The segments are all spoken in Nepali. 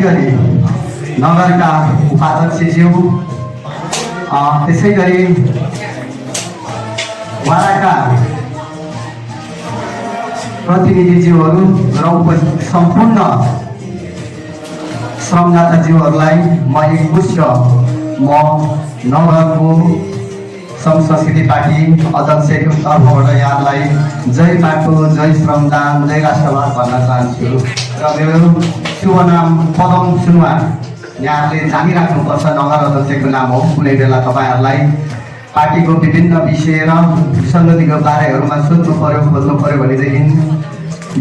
गरी नगरका उपाध्यक्षज्यू त्यसै गरी वडाका प्रतिनिधिज्यूहरू र सम्पूर्ण श्रमदाताज्यूहरूलाई म एकमुष्ट म नगरको श्रम संस्कृति पार्टी अध्यक्षको तर्फबाट यहाँलाई जय पाटो, जय श्रमदान, जय राष्ट्रवाद भन्न चाहन्छु र मेरो शुभ नाम पदम सुनवार यहाँले जानिराख्नुपर्छ। नगर अध्यक्षको नाम हो। कुनै बेला तपाईँहरूलाई पार्टीको विभिन्न विषय र विसङ्गतिको बारेहरूमा सोध्नु पर्यो, खोज्नु पर्यो भनेदेखि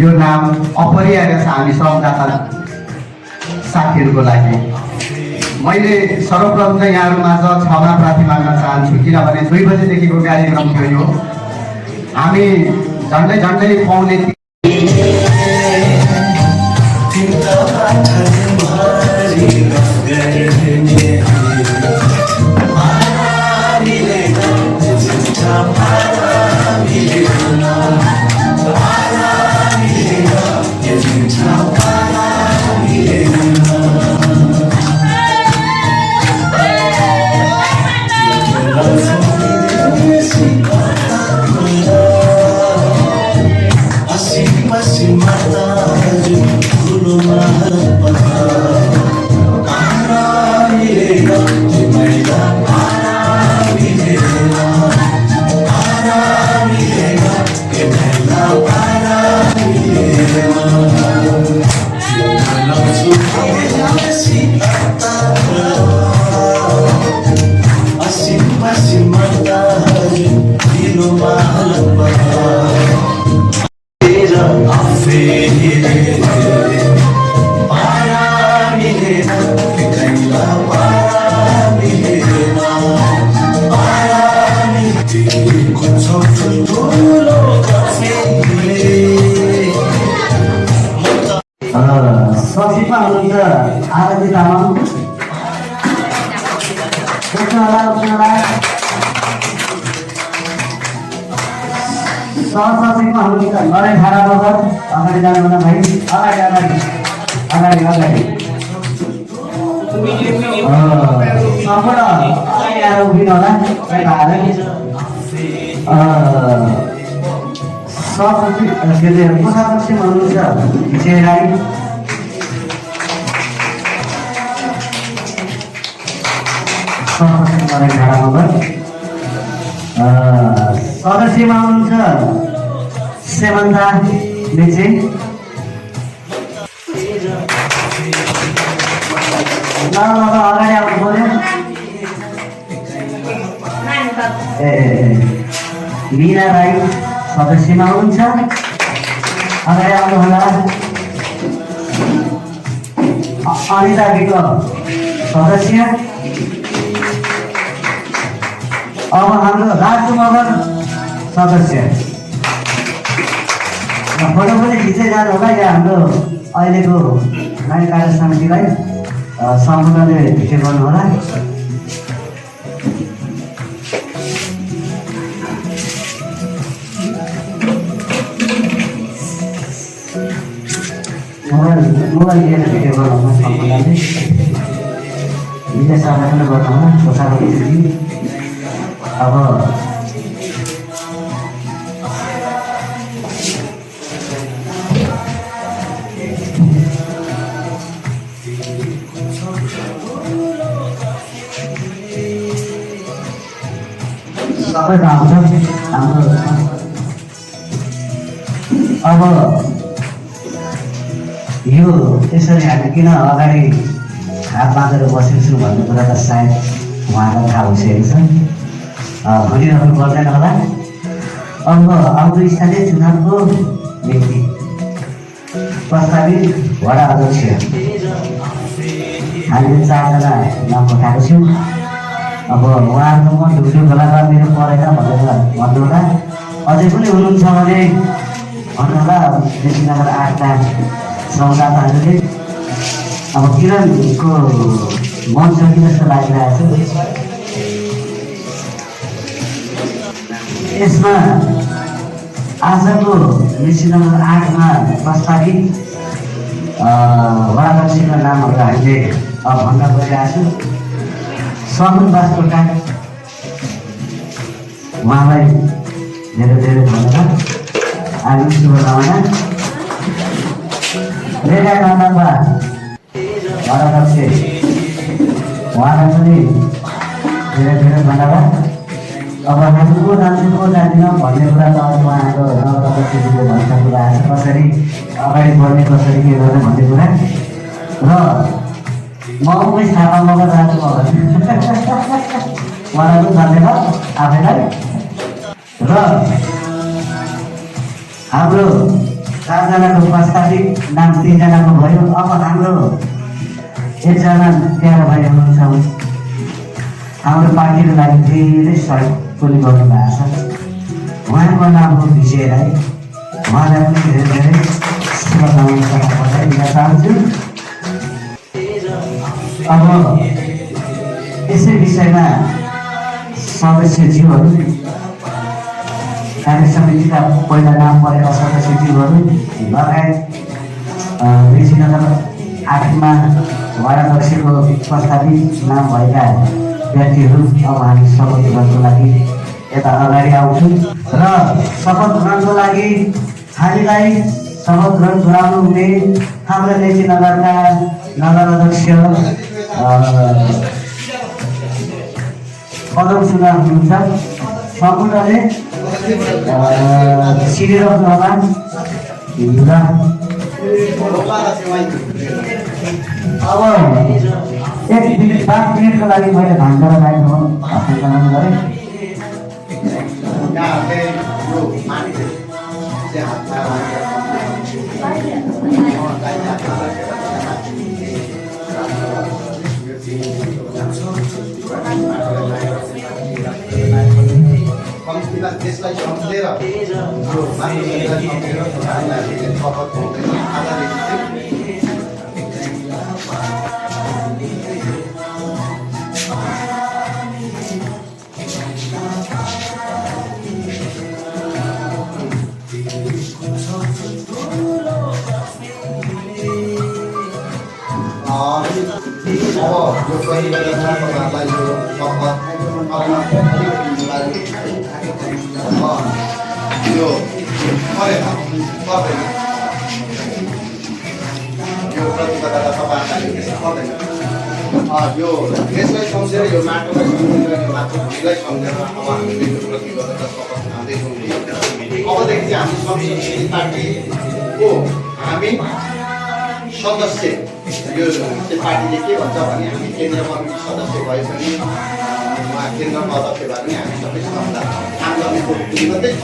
यो नाम अपरिहार्य छ हामी श्रमदाता साथीहरूको लागि। मैले सर्वप्रथम चाहिँ यहाँहरूमाझ क्षमा प्रार्थी माग्न चाहन्छु, किनभने 2 बजेदेखिको कार्यक्रम थियो यो। हामी झन्डै झन्डै पाउने सचिवमा हुनुहुन्छ आरती तामाङ, सहसचिवमा हुनुहुन्छ नरेन थारा बगर। अगाडि जानुभन्दा भाइ अगाडि अगाडि अगाडि अगाडि सम्पूर्ण अगाडि आएर उभिनु होला। सहसचिव के अरे कोषाध्यक्षमा हुनुहुन्छ विजय राई, सहसचिव नरेन थारा बगर। सदस्यमा हुनुहुन्छ सेमन्ता लेचे, अगाडि आउनु पर्यो। मीरा राई सदस्यमा हुनुहुन्छ, अगाडि आउनु होला। अनिता विक सदस्य। अब हाम्रो राजु मगर सदस्य। फोटो पनि खिच्दै जानु होला। यहाँ हाम्रो अहिलेको नयाँ कार्य समितिलाई सम्पूर्णले भेटे गर्नु होला। मोबाइल लिएर भेटे गर्नु होला सम्पूर्णले। विजय सरलाई पनि गर्नु होला कोषाको विषय। अब सबै काम छ हाम्रो। अब यो त्यसरी हामी किन अगाडि हात बाँधेर बसेको छु भन्ने कुरा त सायद उहाँलाई थाहा भइसकेको छ, भनिरहनु पर्दैन होला। अब आउँदो स्थानीय चुनावको व्यक्ति प्रस्तावित वडा अध्यक्ष हामीले 4 जना नाम पठाएको छौँ। अब उहाँहरूको म ढुक्यो खोलाका मेरो परेन भनेर भन्नुहोला। अझै पनि हुनुहुन्छ भने भन्नुहोला। बेसी नगर 8टा श्रमदाताहरूले अब किरणको मन छ कि जस्तो लागिरहेको छ। यसमा आजको मिशन नम्बर 8 मा प्रस्तावित वडाध्यक्षका नामहरू हामी मैले भन्न गइरहेको छु। सकुन दासकोटा उहाँलाई धेरै धेरै धन्यवाद। आगामी शुभकामना। रेखा काममा अध्यक्ष उहाँलाई पनि धेरै धेरै धन्यवाद। अब हामी को जान्छौँ को जाँदैनौँ भन्ने कुरा त अब उहाँको नवदक्षजीले भनेको कुरा आएको छ, कसरी अगाडि बढ्ने कसरी के गर्ने भन्ने कुरा। र म उमै थाहा मगर जान्छु मलाई उहाँलाई पनि धन्यवाद आफैलाई। र हाम्रो 4 जनाको प्रस्तावित नाम 3 जनाको भयो। अब हाम्रो 1 जना प्यारो भाइ हुनुहुन्छ, हाम्रो पार्टीको लागि धेरै सहयोग पनि गर्नुभएको छ। उहाँको नाम हो विजय राई। उहाँलाई पनि धेरै धेरै शुभकामना दिन चाहन्छु। अब यसै विषयमा सदस्यज्यूहरू, कार्य समितिका पहिला नाम परेका सदस्यज्यूहरू लगायत ऋषिनगर 8मा वार्डाध्यक्षको प्रस्तावित नाम भएका व्यक्तिहरू अब हामी शपथ ग्रहणको लागि यता अगाडि आउँछौँ। र शपथ ग्रहणको लागि हामीलाई शपथ ग्रहण गराउनु हुने हाम्रो ऋषिनगरका नगर अध्यक्ष पदम सुना हुनुहुन्छ। सम्पूर्णले श्रीरम प्रधान अब 1 मिनट 5 मिनटको लागि मैले भान्डा माइक्रोफोन हस्तान्तरण गरेँ। त्यसलाई सम्झेर यो मान्छेलाई सम्झेर हामीले शपथ हुँदैन अब यो परिवारलाई यो शपथ यो प्रतिबद्धता तपाईँहरूलाई यो देशलाई सम्झेर यो माटोलाई सम्झेर यो मातृभूमिलाई सम्झेर अब हामीले यो प्रतिबद्धता शपथ खाँदैछौँ। अबदेखि चाहिँ हामी संसदीय पार्टीको हामी सदस्य यो पार्टीले के भन्छ भने हामी केन्द्र कमिटी सदस्य भए पनि उहाँ केन्द्रमा अध्यक्ष भए पनि हामी सबै श्रमदाता काम गर्नेको मात्रै छ।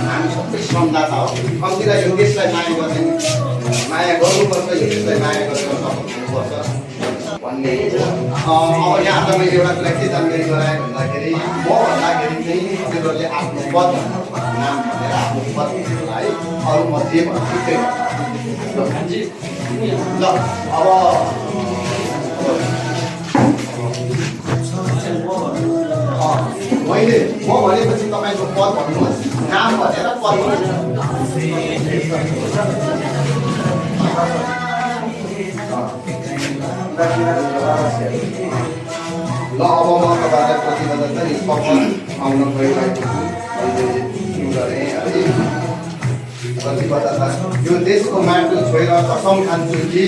हामी सबै श्रमदाता हो। कम्तीलाई यो देशलाई माया गर्ने माया गर्नुपर्छ, यो देशलाई माया गरेर शपथ हुनुपर्छ भन्ने। अब यहाँ मैले एउटा कुरा के जानकारी गराएँ भन्दाखेरि म भन्दाखेरि चाहिँ हजुरहरूले आफ्नो पद नाम भनेर आफ्नो पदलाई अरू म जे भन्छु त्यही ल। अब मैले म भनेपछि तपाईँको पद भन्नुहोस्, नाम भनेर पद ल। अब म तपाईँलाई प्रतिबद्धता शपथ आउन गइरहेको छु गरेँ है। प्रतिबद्धता यो देशको माटो छोएर कसम खान्छु कि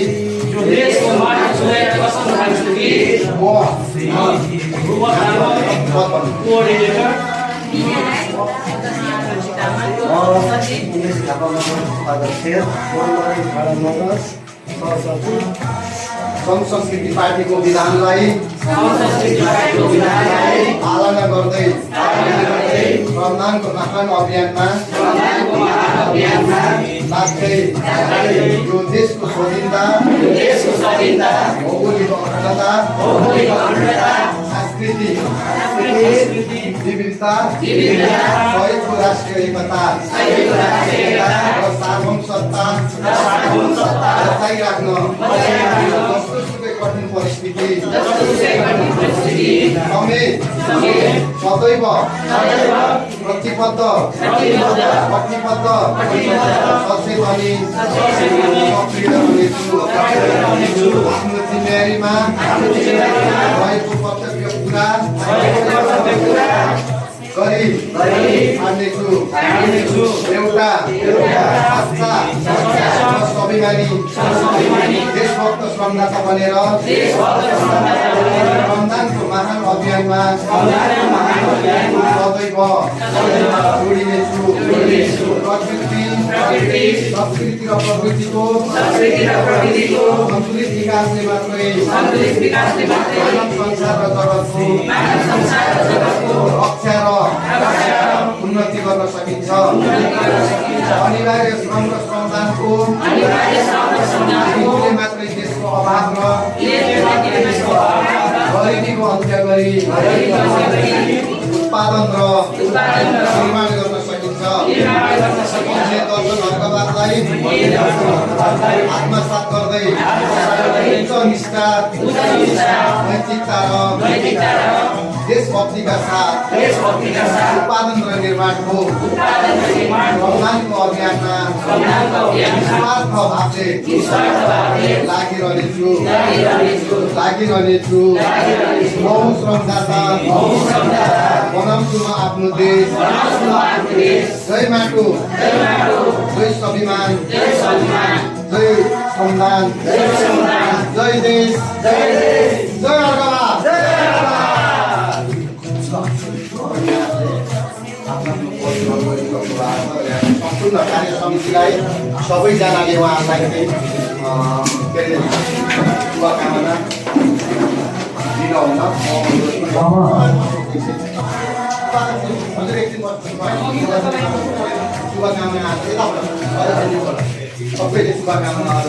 संस्कृति पार्टीको विधानलाई पालना गर्दै श्रमदानको महान अभियानमा लाग्दै यो देशको स्वाधीनता, भौगोलिक अखण्डता, सांस्कृतिक विविधता, सहयोगको राष्ट्रिय एकता र सार्वभौमसत्ता बचाइराख्न जस्तोसुकै कठिन परिस्थिति समेत सदैव प्रत्यक्ष कटिबद्ध सचेत अनि सक्रिय हुनेछु आफ्नो जिम्मेवारीमा भएको कर्तव्य पुरा गरी हाल्नेछु एउटा सच्चा स्वाभिमानी देशभक्त श्रमदाता बनेर श्रमदानको महान अभियानमा सदैव जोडिनेछु प्रकृति संस्कृति र प्रकृतिको सन्तुलित विकासले मात्रै मानव संसार र जगतको रक्षा र उन्नति गर्न सकिन्छ अनिवार्य श्रम र श्रमदानको हेतुले मात्रै देशको अभाव र गरिबीको अन्त्य गरी उत्पादन र निर्माण गर्न सकिन्छ दर्शनहरूलाई आत्मसात गर्दै उच्च निष्ठा नैतिकता र देशभक्तिका साथ उत्पादन र निर्माणको श्रमदानको अभियानमा निस्वार्थ भावले लागिरहनेछु बहु श्रमदाता बनाउँछु म आफ्नो देश जय माटो जय स्वाभिमान जय श्रमदान जय देश जय अर्घावाद सम्पूर्ण कार्य समितिलाई सबैजनाले उहाँहरूलाई चाहिँ शुभकामना दिनुहुन शुभकामना सबैले शुभकामना